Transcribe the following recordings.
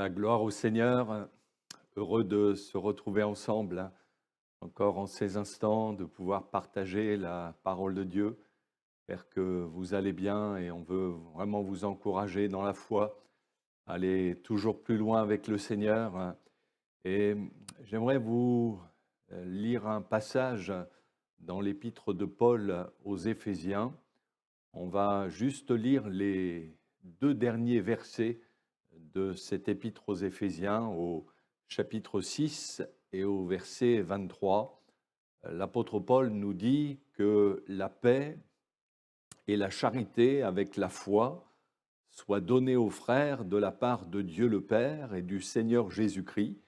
Bien, gloire au Seigneur, heureux de se retrouver ensemble encore en ces instants, de pouvoir partager la parole de Dieu. J'espère que vous allez bien et on veut vraiment vous encourager dans la foi, aller toujours plus loin avec le Seigneur. Et j'aimerais vous lire un passage dans l'épître de Paul aux Éphésiens. On va juste lire les deux derniers versets de cette épître aux Éphésiens au chapitre 6 et au verset 23. L'apôtre Paul nous dit que la paix et la charité avec la foi soient données aux frères de la part de Dieu le Père et du Seigneur Jésus-Christ,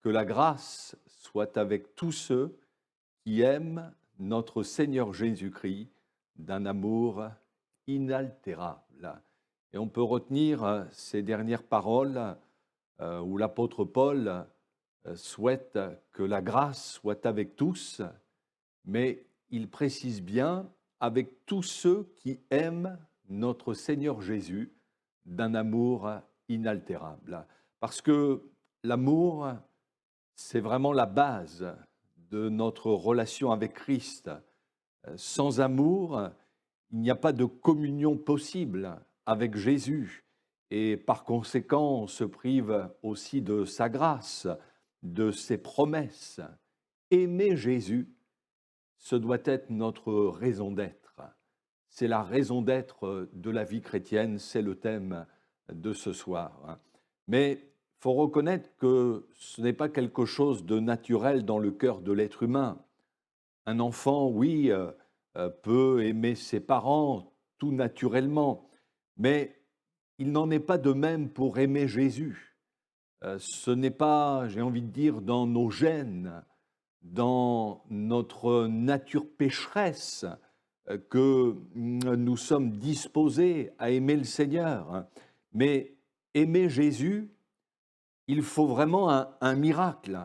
que la grâce soit avec tous ceux qui aiment notre Seigneur Jésus-Christ d'un amour inaltérable. Et on peut retenir ces dernières paroles où l'apôtre Paul souhaite que la grâce soit avec tous, mais il précise bien avec tous ceux qui aiment notre Seigneur Jésus d'un amour inaltérable. Parce que l'amour, c'est vraiment la base de notre relation avec Christ. Sans amour, il n'y a pas de communion possible avec Jésus. Et par conséquent, on se prive aussi de sa grâce, de ses promesses. Aimer Jésus, ce doit être notre raison d'être. C'est la raison d'être de la vie chrétienne, c'est le thème de ce soir. Mais il faut reconnaître que ce n'est pas quelque chose de naturel dans le cœur de l'être humain. Un enfant, oui, peut aimer ses parents tout naturellement, mais il n'en est pas de même pour aimer Jésus. Ce n'est pas, j'ai envie de dire, dans nos gènes, dans notre nature pécheresse, que nous sommes disposés à aimer le Seigneur. Mais aimer Jésus, il faut vraiment un miracle.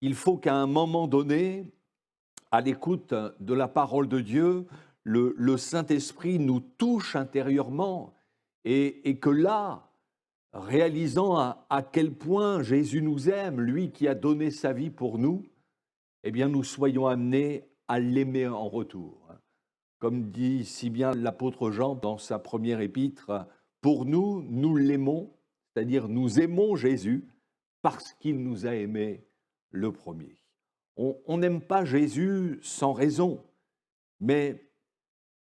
Il faut qu'à un moment donné, à l'écoute de la parole de Dieu, le Saint-Esprit nous touche intérieurement et que là, réalisant à quel point Jésus nous aime, lui qui a donné sa vie pour nous, eh bien nous soyons amenés à l'aimer en retour. Comme dit si bien l'apôtre Jean dans sa première épître, pour nous, nous l'aimons, c'est-à-dire nous aimons Jésus parce qu'il nous a aimés le premier. On n'aime pas Jésus sans raison, mais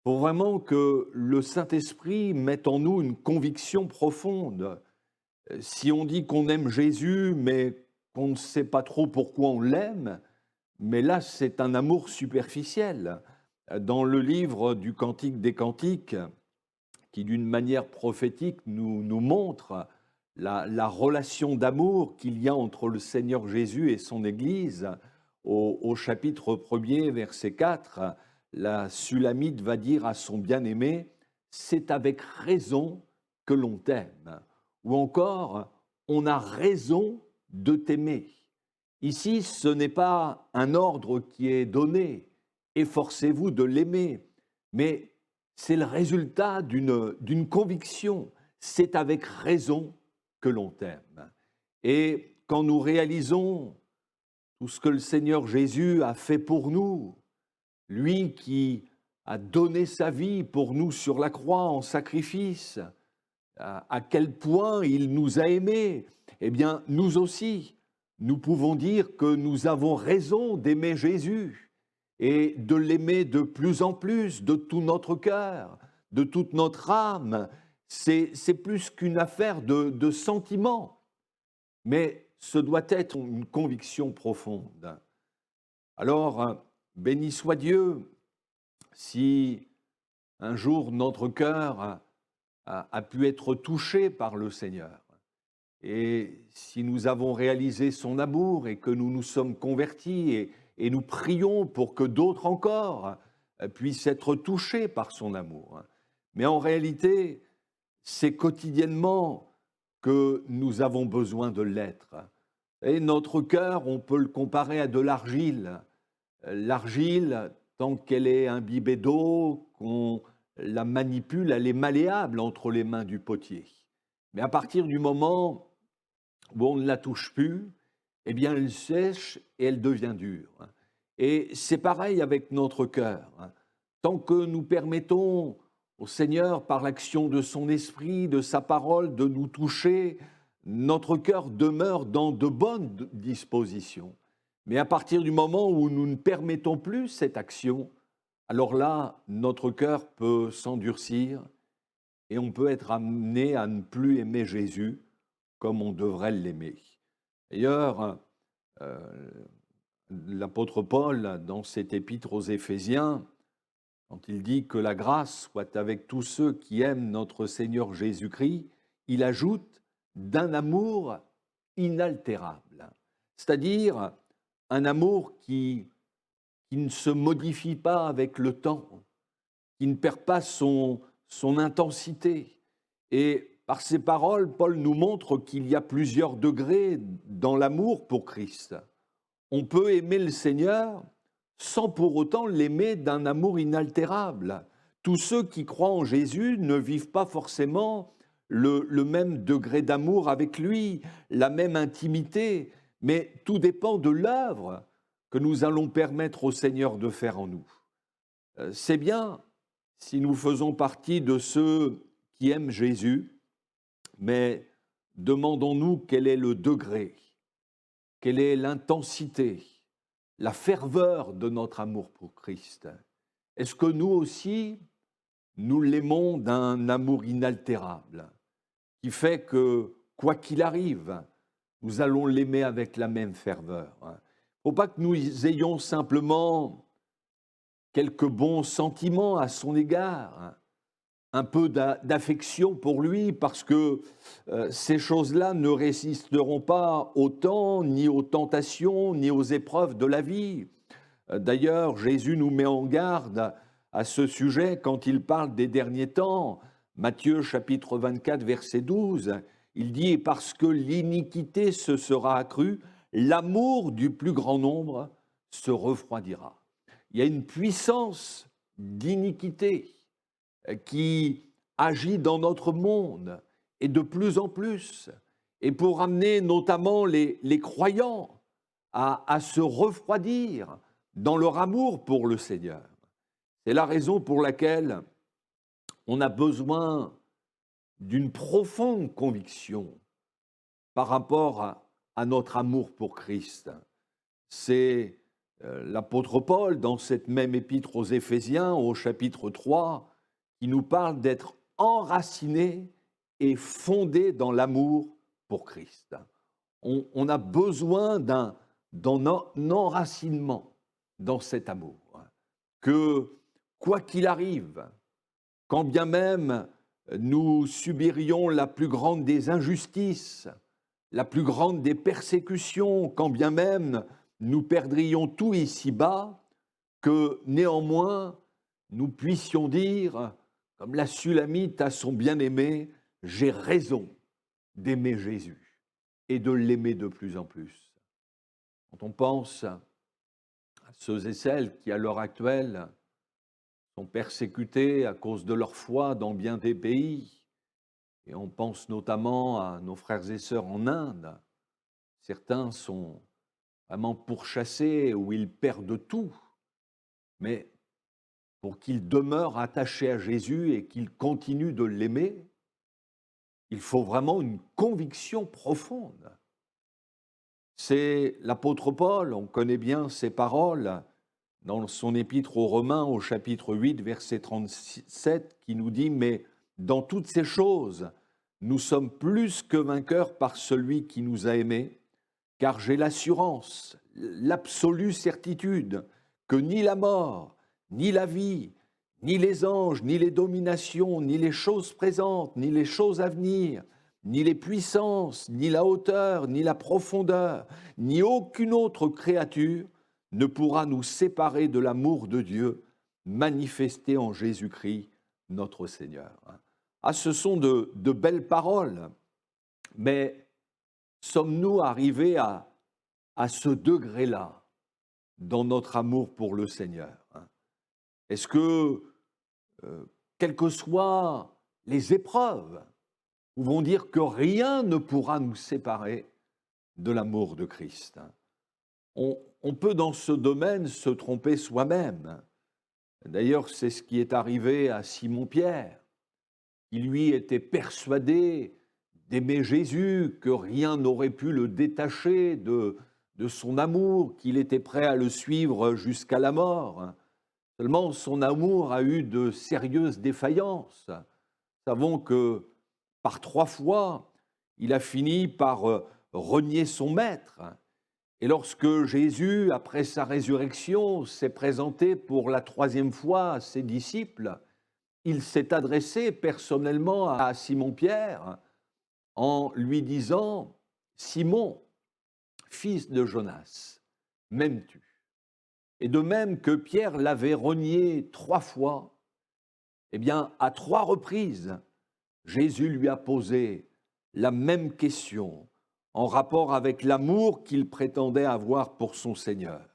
pour vraiment que le Saint-Esprit mette en nous une conviction profonde. Si on dit qu'on aime Jésus, mais qu'on ne sait pas trop pourquoi on l'aime, mais là, c'est un amour superficiel. Dans le livre du Cantique des Cantiques, qui d'une manière prophétique nous montre la relation d'amour qu'il y a entre le Seigneur Jésus et son Église, au chapitre 1er, verset 4, la Sulamite va dire à son bien-aimé, « C'est avec raison que l'on t'aime » ou encore « On a raison de t'aimer ». Ici, ce n'est pas un ordre qui est donné, efforcez-vous de l'aimer, mais c'est le résultat d'une conviction, c'est avec raison que l'on t'aime. Et quand nous réalisons tout ce que le Seigneur Jésus a fait pour nous, lui qui a donné sa vie pour nous sur la croix en sacrifice, à quel point il nous a aimés, eh bien nous aussi, nous pouvons dire que nous avons raison d'aimer Jésus et de l'aimer de plus en plus, de tout notre cœur, de toute notre âme. C'est plus qu'une affaire de sentiments, mais ce doit être une conviction profonde. Alors, béni soit Dieu si un jour notre cœur a pu être touché par le Seigneur. Et si nous avons réalisé son amour et que nous nous sommes convertis et nous prions pour que d'autres encore puissent être touchés par son amour. Mais en réalité, c'est quotidiennement que nous avons besoin de l'être. Et notre cœur, on peut le comparer à de l'argile. L'argile, tant qu'elle est imbibée d'eau, qu'on la manipule, elle est malléable entre les mains du potier. Mais à partir du moment où on ne la touche plus, eh bien elle sèche et elle devient dure. Et c'est pareil avec notre cœur. Tant que nous permettons au Seigneur, par l'action de son esprit, de sa parole, de nous toucher, notre cœur demeure dans de bonnes dispositions. Mais à partir du moment où nous ne permettons plus cette action, alors là, notre cœur peut s'endurcir et on peut être amené à ne plus aimer Jésus comme on devrait l'aimer. D'ailleurs, euh, l'apôtre Paul, dans cette épître aux Éphésiens, quand il dit que la grâce soit avec tous ceux qui aiment notre Seigneur Jésus-Christ, il ajoute d'un amour inaltérable, c'est-à-dire un amour qui ne se modifie pas avec le temps, qui ne perd pas son intensité. Et par ces paroles, Paul nous montre qu'il y a plusieurs degrés dans l'amour pour Christ. On peut aimer le Seigneur sans pour autant l'aimer d'un amour inaltérable. Tous ceux qui croient en Jésus ne vivent pas forcément le même degré d'amour avec lui, la même intimité, mais tout dépend de l'œuvre que nous allons permettre au Seigneur de faire en nous. C'est bien si nous faisons partie de ceux qui aiment Jésus, mais demandons-nous quel est le degré, quelle est l'intensité, la ferveur de notre amour pour Christ. Est-ce que nous aussi, nous l'aimons d'un amour inaltérable, qui fait que, quoi qu'il arrive, nous allons l'aimer avec la même ferveur. Il ne faut pas que nous ayons simplement quelques bons sentiments à son égard, un peu d'affection pour lui, parce que ces choses-là ne résisteront pas au temps, ni aux tentations, ni aux épreuves de la vie. D'ailleurs, Jésus nous met en garde à ce sujet quand il parle des derniers temps. Matthieu chapitre 24, verset 12, il dit « Et parce que l'iniquité se sera accrue, l'amour du plus grand nombre se refroidira. » Il y a une puissance d'iniquité qui agit dans notre monde et de plus en plus, et pour amener notamment les croyants à se refroidir dans leur amour pour le Seigneur. C'est la raison pour laquelle on a besoin d'une profonde conviction par rapport à notre amour pour Christ. C'est l'apôtre Paul, dans cette même épître aux Éphésiens, au chapitre 3, qui nous parle d'être enracinés et fondés dans l'amour pour Christ. On a besoin d'un enracinement dans cet amour, que quoi qu'il arrive, quand bien même nous subirions la plus grande des injustices, la plus grande des persécutions, quand bien même nous perdrions tout ici-bas, que néanmoins nous puissions dire, comme la Sulamite à son bien-aimé, j'ai raison d'aimer Jésus et de l'aimer de plus en plus. Quand on pense à ceux et celles qui, à l'heure actuelle, sont persécutés à cause de leur foi dans bien des pays, et on pense notamment à nos frères et sœurs en Inde, certains sont vraiment pourchassés ou ils perdent tout, mais pour qu'ils demeurent attachés à Jésus et qu'ils continuent de l'aimer, il faut vraiment une conviction profonde. C'est l'apôtre Paul, on connaît bien ses paroles dans son épître aux Romains au chapitre 8, verset 37, qui nous dit « Mais dans toutes ces choses, nous sommes plus que vainqueurs par celui qui nous a aimés, car j'ai l'assurance, l'absolue certitude que ni la mort, ni la vie, ni les anges, ni les dominations, ni les choses présentes, ni les choses à venir, ni les puissances, ni la hauteur, ni la profondeur, ni aucune autre créature ne pourra nous séparer de l'amour de Dieu manifesté en Jésus-Christ, notre Seigneur. » Ah, ce sont de belles paroles, mais sommes-nous arrivés à ce degré-là dans notre amour pour le Seigneur? Est-ce que, quelles que soient les épreuves, nous pouvons dire que rien ne pourra nous séparer de l'amour de Christ. On peut dans ce domaine se tromper soi-même. D'ailleurs, c'est ce qui est arrivé à Simon-Pierre. Il lui était persuadé d'aimer Jésus, que rien n'aurait pu le détacher de son amour, qu'il était prêt à le suivre jusqu'à la mort. Seulement, son amour a eu de sérieuses défaillances. Nous savons que par 3 fois, il a fini par renier son maître. Et lorsque Jésus, après sa résurrection, s'est présenté pour la 3e fois à ses disciples, il s'est adressé personnellement à Simon-Pierre en lui disant « Simon, fils de Jonas, m'aimes-tu » Et de même que Pierre l'avait renié 3 fois, eh bien, à 3 reprises, Jésus lui a posé la même question en rapport avec l'amour qu'il prétendait avoir pour son Seigneur.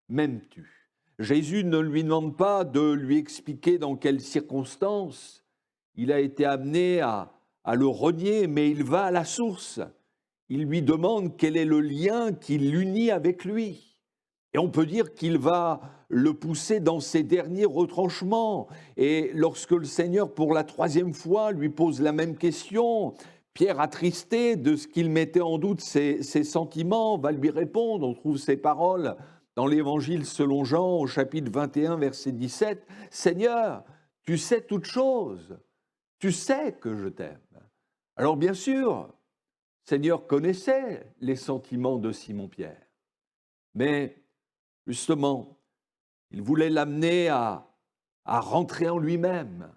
M'aimes-tu ? Jésus ne lui demande pas de lui expliquer dans quelles circonstances il a été amené à le renier, mais il va à la source. Il lui demande quel est le lien qui l'unit avec lui. Et on peut dire qu'il va le pousser dans ses derniers retranchements. Et lorsque le Seigneur, pour la 3e fois, lui pose la même question, Pierre, attristé de ce qu'il mettait en doute ses sentiments, va lui répondre. On trouve ces paroles dans l'Évangile selon Jean, au chapitre 21, verset 17. « Seigneur, tu sais toutes choses, tu sais que je t'aime. » Alors bien sûr, Seigneur connaissait les sentiments de Simon-Pierre, mais justement, il voulait l'amener à rentrer en lui-même,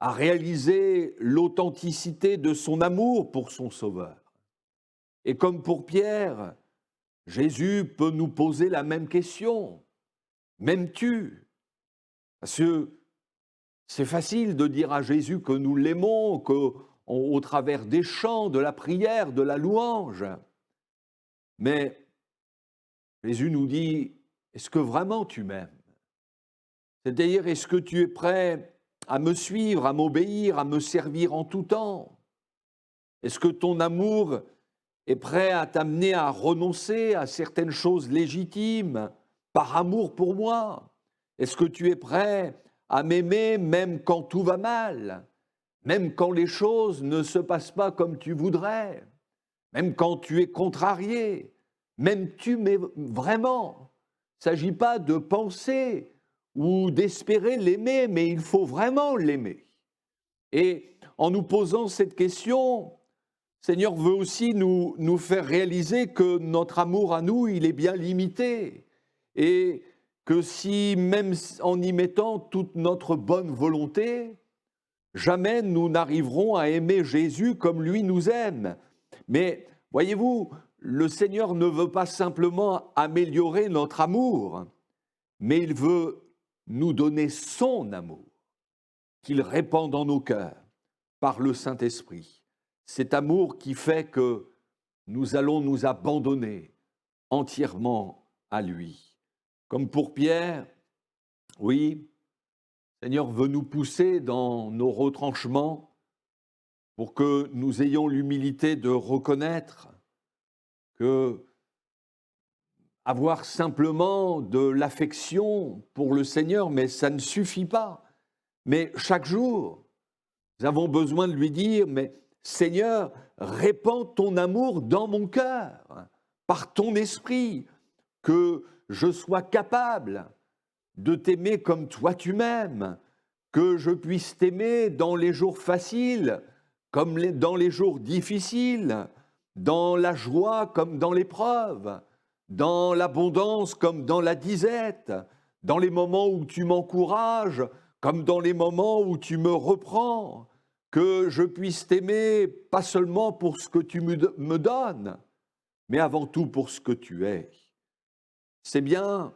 à réaliser l'authenticité de son amour pour son Sauveur. Et comme pour Pierre, Jésus peut nous poser la même question. M'aimes-tu ? Parce que c'est facile de dire à Jésus que nous l'aimons, qu'au travers des chants, de la prière, de la louange. Mais Jésus nous dit, est-ce que vraiment tu m'aimes ? C'est-à-dire, est-ce que tu es prêt à me suivre, à m'obéir, à me servir en tout temps ? Est-ce que ton amour est prêt à t'amener à renoncer à certaines choses légitimes par amour pour moi ? Est-ce que tu es prêt à m'aimer même quand tout va mal, même quand les choses ne se passent pas comme tu voudrais, même quand tu es contrarié, m'aimes-tu mais vraiment ? Il ne s'agit pas de penser ou d'espérer l'aimer, mais il faut vraiment l'aimer. Et en nous posant cette question, Seigneur veut aussi nous faire réaliser que notre amour à nous, il est bien limité. Et que si, même en y mettant toute notre bonne volonté, jamais nous n'arriverons à aimer Jésus comme lui nous aime. Mais voyez-vous, le Seigneur ne veut pas simplement améliorer notre amour, mais il veut nous donner son amour, qu'il répand dans nos cœurs par le Saint-Esprit. Cet amour qui fait que nous allons nous abandonner entièrement à lui. Comme pour Pierre, oui, le Seigneur veut nous pousser dans nos retranchements pour que nous ayons l'humilité de reconnaître que avoir simplement de l'affection pour le Seigneur, mais ça ne suffit pas. Mais chaque jour, nous avons besoin de lui dire, mais Seigneur, répands ton amour dans mon cœur, par ton esprit, que je sois capable de t'aimer comme toi tu m'aimes, que je puisse t'aimer dans les jours faciles, comme dans les jours difficiles, dans la joie comme dans l'épreuve, dans l'abondance comme dans la disette, dans les moments où tu m'encourages, comme dans les moments où tu me reprends, que je puisse t'aimer pas seulement pour ce que tu me donnes, mais avant tout pour ce que tu es. C'est bien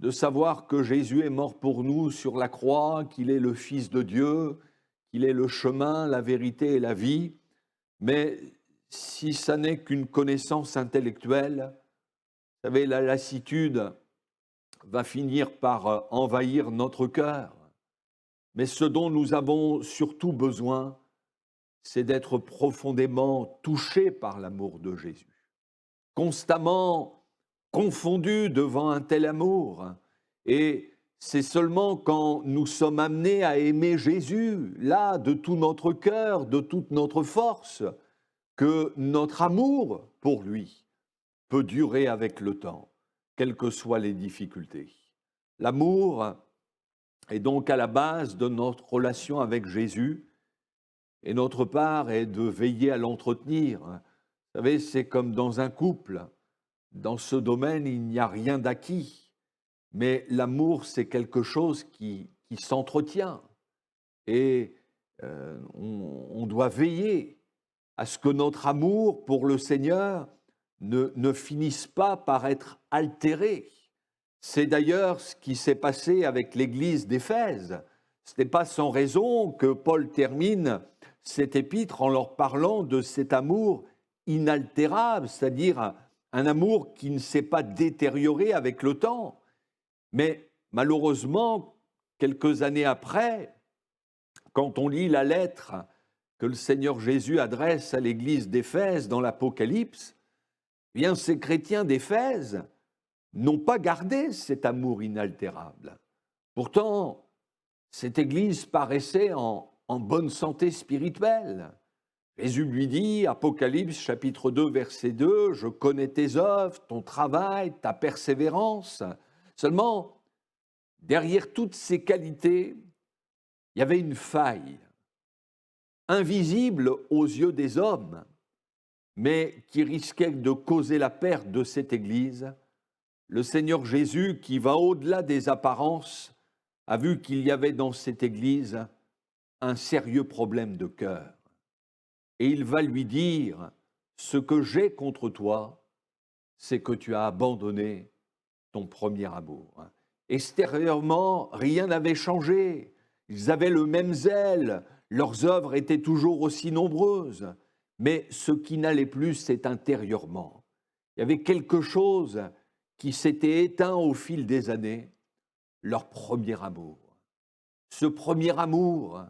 de savoir que Jésus est mort pour nous sur la croix, qu'il est le Fils de Dieu, qu'il est le chemin, la vérité et la vie, mais si ça n'est qu'une connaissance intellectuelle, vous savez, la lassitude va finir par envahir notre cœur. Mais ce dont nous avons surtout besoin, c'est d'être profondément touchés par l'amour de Jésus. constamment confondus devant un tel amour. Et c'est seulement quand nous sommes amenés à aimer Jésus, là, de tout notre cœur, de toute notre force, que notre amour pour lui peut durer avec le temps, quelles que soient les difficultés. L'amour est donc à la base de notre relation avec Jésus, et notre part est de veiller à l'entretenir. Vous savez, c'est comme dans un couple. Dans ce domaine, il n'y a rien d'acquis, mais l'amour, c'est quelque chose qui s'entretient. Et on doit veiller à ce que notre amour pour le Seigneur ne finisse pas par être altéré. C'est d'ailleurs ce qui s'est passé avec l'Église d'Éphèse. Ce n'est pas sans raison que Paul termine cet épître en leur parlant de cet amour inaltérable, c'est-à-dire un amour qui ne s'est pas détérioré avec le temps. Mais malheureusement, quelques années après, quand on lit la lettre que le Seigneur Jésus adresse à l'Église d'Éphèse dans l'Apocalypse, eh bien ces chrétiens d'Éphèse n'ont pas gardé cet amour inaltérable. Pourtant, cette Église paraissait en bonne santé spirituelle. Jésus lui dit, Apocalypse chapitre 2, verset 2, « Je connais tes œuvres, ton travail, ta persévérance. » Seulement, derrière toutes ces qualités, il y avait une faille, invisible aux yeux des hommes, mais qui risquait de causer la perte de cette Église. Le Seigneur Jésus, qui va au-delà des apparences, a vu qu'il y avait dans cette Église un sérieux problème de cœur. Et il va lui dire, ce que j'ai contre toi, c'est que tu as abandonné ton premier amour. Extérieurement, rien n'avait changé. Ils avaient le même zèle, leurs œuvres étaient toujours aussi nombreuses. Mais ce qui n'allait plus, c'est intérieurement. Il y avait quelque chose qui s'était éteint au fil des années, leur premier amour. Ce premier amour,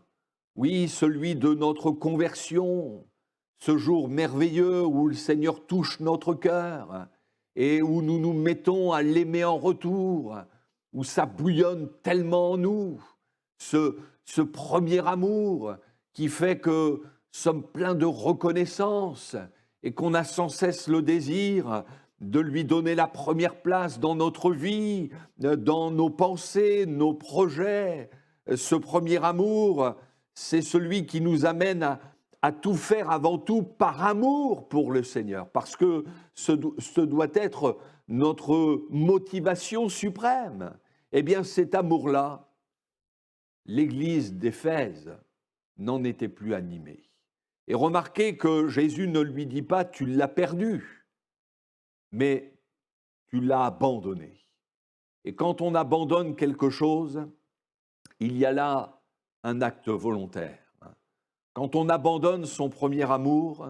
oui, celui de notre conversion, ce jour merveilleux où le Seigneur touche notre cœur et où nous nous mettons à l'aimer en retour, où ça bouillonne tellement en nous, ce premier amour qui fait que nous sommes pleins de reconnaissance et qu'on a sans cesse le désir de lui donner la première place dans notre vie, dans nos pensées, nos projets. Ce premier amour, c'est celui qui nous amène à tout faire avant tout par amour pour le Seigneur, parce que ce doit être notre motivation suprême. Eh bien, cet amour-là, l'Église d'Éphèse n'en était plus animée. Et remarquez que Jésus ne lui dit pas « tu l'as perdu », mais « tu l'as abandonné ». Et quand on abandonne quelque chose, il y a là un acte volontaire. Quand on abandonne son premier amour,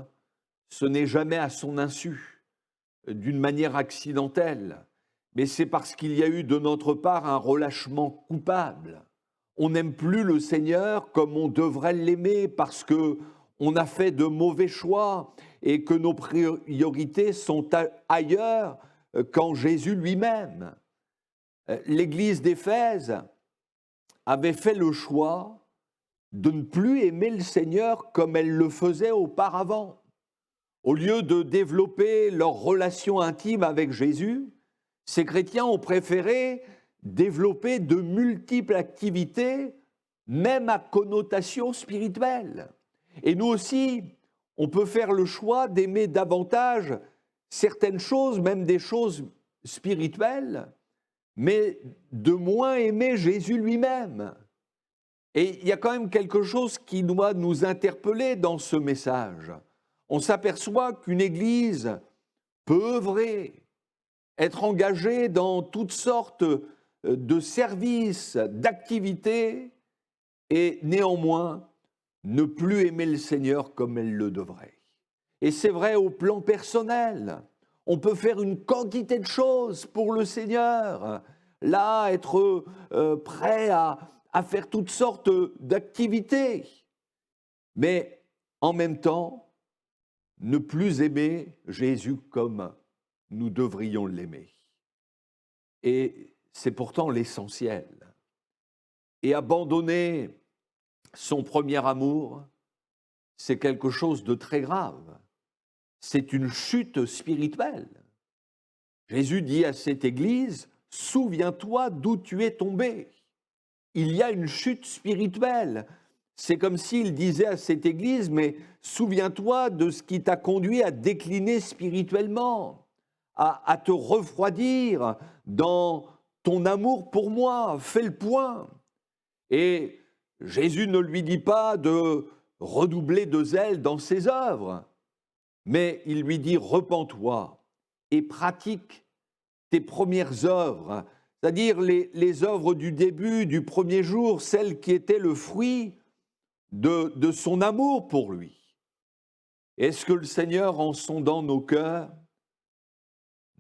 ce n'est jamais à son insu, d'une manière accidentelle, mais c'est parce qu'il y a eu de notre part un relâchement coupable. On n'aime plus le Seigneur comme on devrait l'aimer parce qu'on a fait de mauvais choix et que nos priorités sont ailleurs qu'en Jésus lui-même. L'Église d'Éphèse avait fait le choix de ne plus aimer le Seigneur comme elle le faisait auparavant. Au lieu de développer leur relation intime avec Jésus, ces chrétiens ont préféré développer de multiples activités, même à connotation spirituelle. Et nous aussi, on peut faire le choix d'aimer davantage certaines choses, même des choses spirituelles, mais de moins aimer Jésus lui-même. Et il y a quand même quelque chose qui doit nous interpeller dans ce message. On s'aperçoit qu'une Église peut œuvrer, être engagée dans toutes sortes de services, d'activités, et néanmoins ne plus aimer le Seigneur comme elle le devrait. Et c'est vrai au plan personnel. On peut faire une quantité de choses pour le Seigneur, là, être prêt à faire toutes sortes d'activités, mais en même temps, ne plus aimer Jésus comme nous devrions l'aimer. Et c'est pourtant l'essentiel. Et abandonner son premier amour, c'est quelque chose de très grave. C'est une chute spirituelle. Jésus dit à cette église, « Souviens-toi d'où tu es tombé ». Il y a une chute spirituelle. C'est comme s'il disait à cette église, mais souviens-toi de ce qui t'a conduit à décliner spirituellement, à te refroidir dans ton amour pour moi, fais le point. Et Jésus ne lui dit pas de redoubler de zèle dans ses œuvres, mais il lui dit, repens-toi et pratique tes premières œuvres, c'est-à-dire les œuvres du début, du premier jour, celles qui étaient le fruit de son amour pour lui. Est-ce que le Seigneur, en sondant nos cœurs,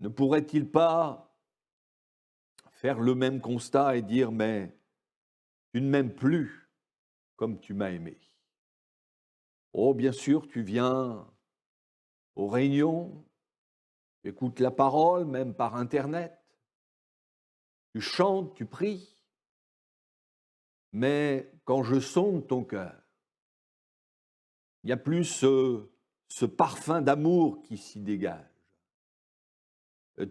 ne pourrait-il pas faire le même constat et dire, mais tu ne m'aimes plus comme tu m'as aimé? Oh, bien sûr, tu viens aux réunions, tu écoutes la parole, même par Internet, tu chantes, tu pries, mais quand je sonde ton cœur, il n'y a plus ce parfum d'amour qui s'y dégage.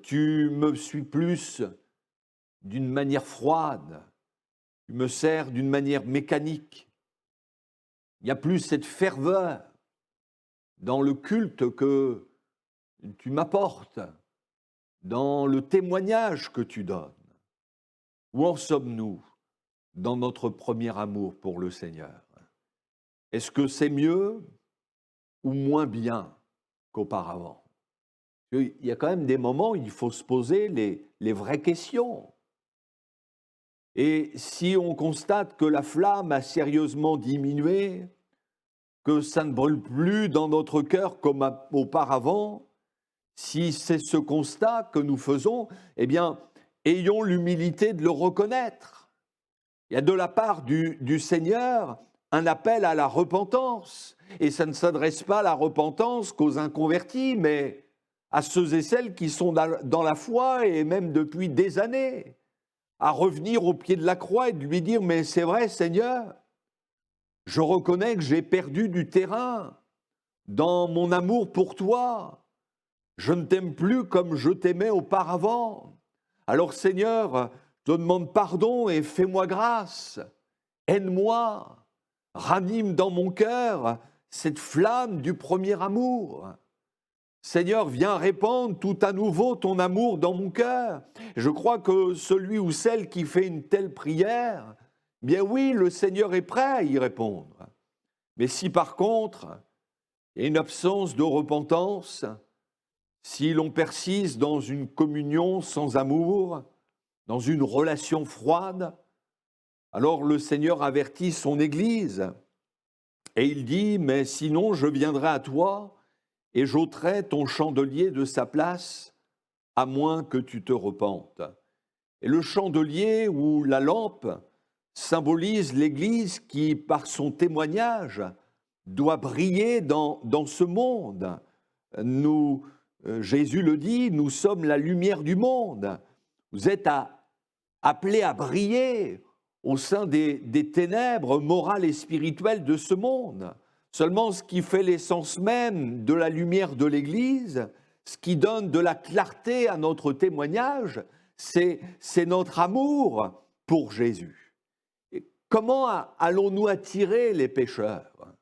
Tu me suis plus d'une manière froide, tu me sers d'une manière mécanique. Il n'y a plus cette ferveur dans le culte que tu m'apportes, dans le témoignage que tu donnes. Où en sommes-nous dans notre premier amour pour le Seigneur? Est-ce que c'est mieux ou moins bien qu'auparavant? Il y a quand même des moments où il faut se poser les vraies questions. Et si on constate que la flamme a sérieusement diminué, que ça ne brûle plus dans notre cœur comme auparavant, si c'est ce constat que nous faisons, eh bien, ayons l'humilité de le reconnaître. Il y a de la part du Seigneur un appel à la repentance. Et ça ne s'adresse pas à la repentance qu'aux inconvertis, mais à ceux et celles qui sont dans la foi et même depuis des années, à revenir au pied de la croix et de lui dire « Mais c'est vrai, Seigneur, je reconnais que j'ai perdu du terrain dans mon amour pour toi. Je ne t'aime plus comme je t'aimais auparavant. Alors Seigneur, je te demande pardon et fais-moi grâce. Aide-moi, ranime dans mon cœur cette flamme du premier amour. Seigneur, viens répandre tout à nouveau ton amour dans mon cœur. » Je crois que celui ou celle qui fait une telle prière, bien oui, le Seigneur est prêt à y répondre. Mais si par contre, il y a une absence de repentance, si l'on persiste dans une communion sans amour, dans une relation froide, alors le Seigneur avertit son Église et il dit « Mais sinon, je viendrai à toi et j'ôterai ton chandelier de sa place, à moins que tu te repentes. » Et le chandelier ou la lampe symbolise l'Église qui, par son témoignage, doit briller dans ce monde. Jésus le dit, nous sommes la lumière du monde. Vous êtes appelés à briller au sein des ténèbres morales et spirituelles de ce monde. Seulement, ce qui fait l'essence même de la lumière de l'Église, ce qui donne de la clarté à notre témoignage, c'est notre amour pour Jésus. Et comment allons-nous attirer les pécheurs?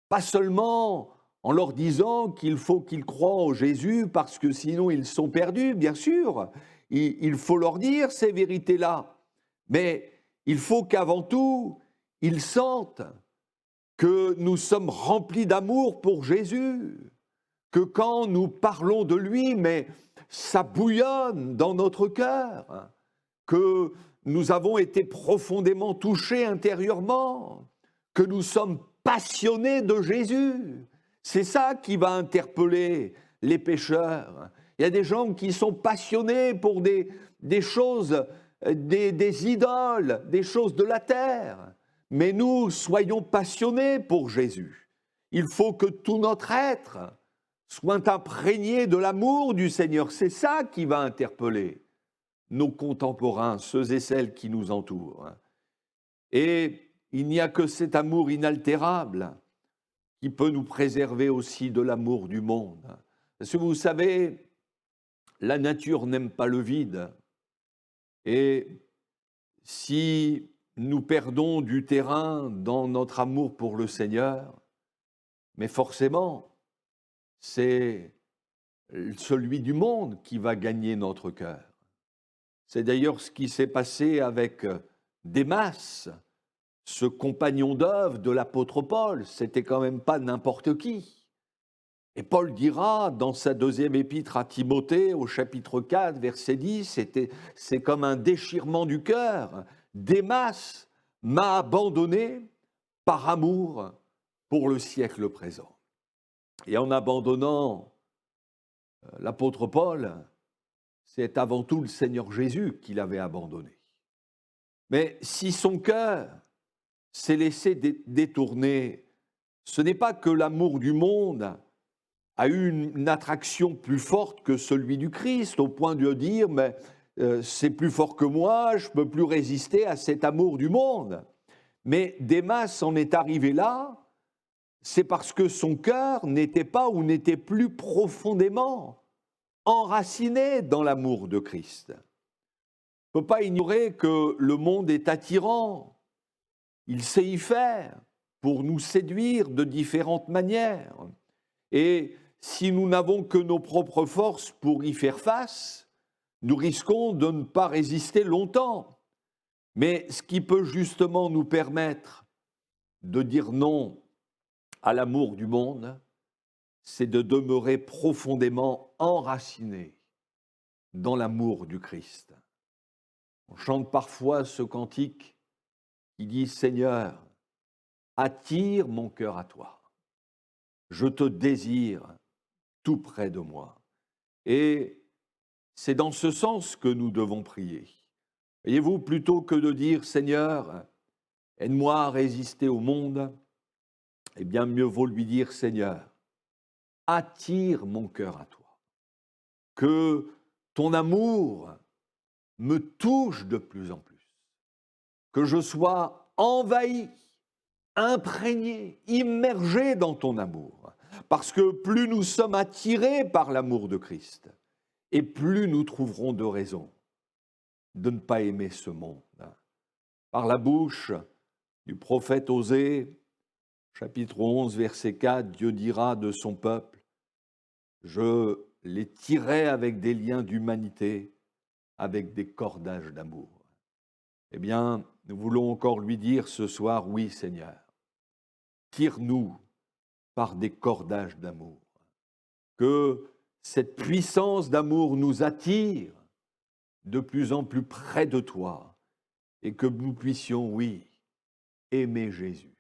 Pas seulement en leur disant qu'il faut qu'ils croient en Jésus parce que sinon ils sont perdus, bien sûr. Il faut leur dire ces vérités-là. Mais il faut qu'avant tout, ils sentent que nous sommes remplis d'amour pour Jésus, que quand nous parlons de lui, mais ça bouillonne dans notre cœur, que nous avons été profondément touchés intérieurement, que nous sommes passionnés de Jésus. C'est ça qui va interpeller les pécheurs. Il y a des gens qui sont passionnés pour des choses, des idoles, des choses de la terre. Mais nous, soyons passionnés pour Jésus. Il faut que tout notre être soient imprégnés de l'amour du Seigneur. C'est ça qui va interpeller nos contemporains, ceux et celles qui nous entourent. Et il n'y a que cet amour inaltérable qui peut nous préserver aussi de l'amour du monde. Parce que vous savez, la nature n'aime pas le vide. Et si nous perdons du terrain dans notre amour pour le Seigneur, mais forcément, c'est celui du monde qui va gagner notre cœur. C'est d'ailleurs ce qui s'est passé avec Démas, ce compagnon d'œuvre de l'apôtre Paul. C'était quand même pas n'importe qui. Et Paul dira dans sa deuxième épître à Timothée, au chapitre 4, verset 10, c'est comme un déchirement du cœur. Démas m'a abandonné par amour pour le siècle présent. Et en abandonnant l'apôtre Paul, c'est avant tout le Seigneur Jésus qui l'avait abandonné. Mais si son cœur s'est laissé détourner, ce n'est pas que l'amour du monde a eu une attraction plus forte que celui du Christ, au point de dire, mais c'est plus fort que moi, je ne peux plus résister à cet amour du monde. Mais Démas en est arrivé là, c'est parce que son cœur n'était pas ou n'était plus profondément enraciné dans l'amour de Christ. On ne peut pas ignorer que le monde est attirant, il sait y faire pour nous séduire de différentes manières. Et si nous n'avons que nos propres forces pour y faire face, nous risquons de ne pas résister longtemps. Mais ce qui peut justement nous permettre de dire non à l'amour du monde, c'est de demeurer profondément enracinés dans l'amour du Christ. On chante parfois ce cantique qui dit « Seigneur, attire mon cœur à toi. Je te désire tout près de moi. » Et c'est dans ce sens que nous devons prier. Voyez-vous, plutôt que de dire « Seigneur, aide-moi à résister au monde », eh bien mieux vaut lui dire « Seigneur, attire mon cœur à toi. Que ton amour me touche de plus en plus. Que je sois envahi, imprégné, immergé dans ton amour. Parce que plus nous sommes attirés par l'amour de Christ, et plus nous trouverons de raisons de ne pas aimer ce monde. Par la bouche du prophète Osée, chapitre 11, verset 4, Dieu dira de son peuple, « Je les tirerai avec des liens d'humanité, avec des cordages d'amour. » Eh bien, nous voulons encore lui dire ce soir, oui Seigneur, tire-nous par des cordages d'amour. Que cette puissance d'amour nous attire de plus en plus près de toi et que nous puissions, oui, aimer Jésus.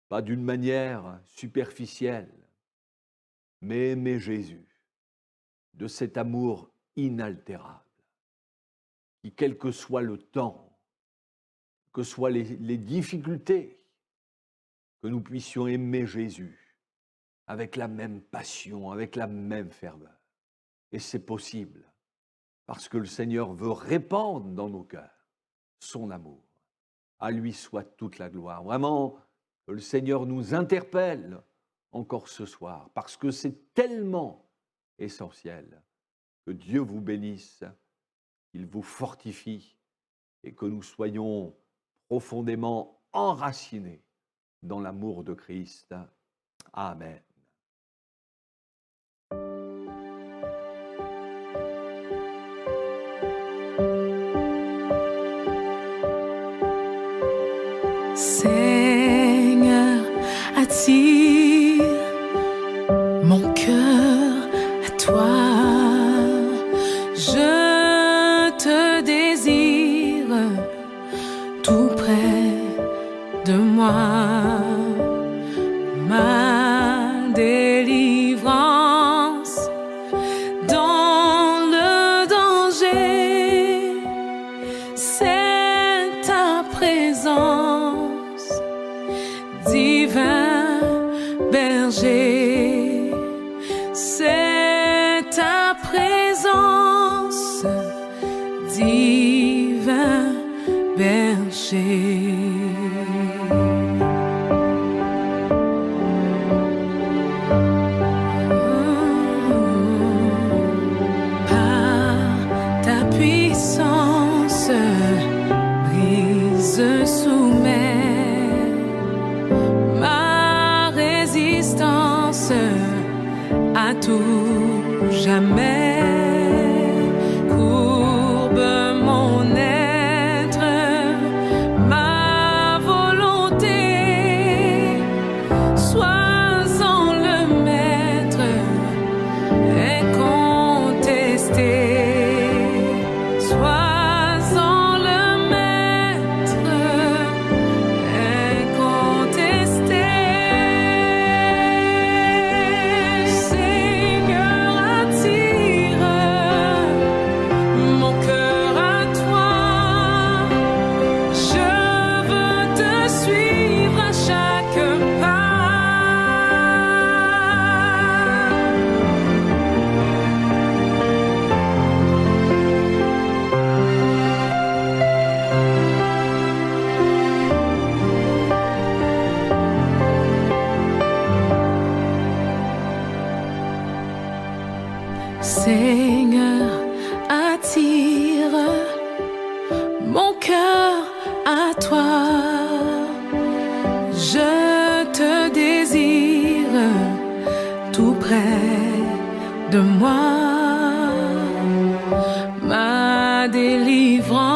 Pas d'une manière superficielle, mais aimer Jésus de cet amour inaltérable qui, quel que soit le temps, que soient les difficultés, que nous puissions aimer Jésus avec la même passion, avec la même ferveur. Et c'est possible, parce que le Seigneur veut répandre dans nos cœurs son amour. À lui soit toute la gloire. Vraiment, que le Seigneur nous interpelle encore ce soir, parce que c'est tellement essentiel. Que Dieu vous bénisse, qu'il vous fortifie et que nous soyons profondément enracinés dans l'amour de Christ. Amen. Seigneur, attire mon cœur à toi. Je te désire tout près de moi. Ma délivrance dans le danger, c'est ta présence, divin berger. chercher. Soumets ma résistance à tout jamais. Courbe mon être, ma volonté. Sois-en le maître incontesté. Seigneur, attire mon cœur à toi. Je te désire tout près de moi. Ma délivrance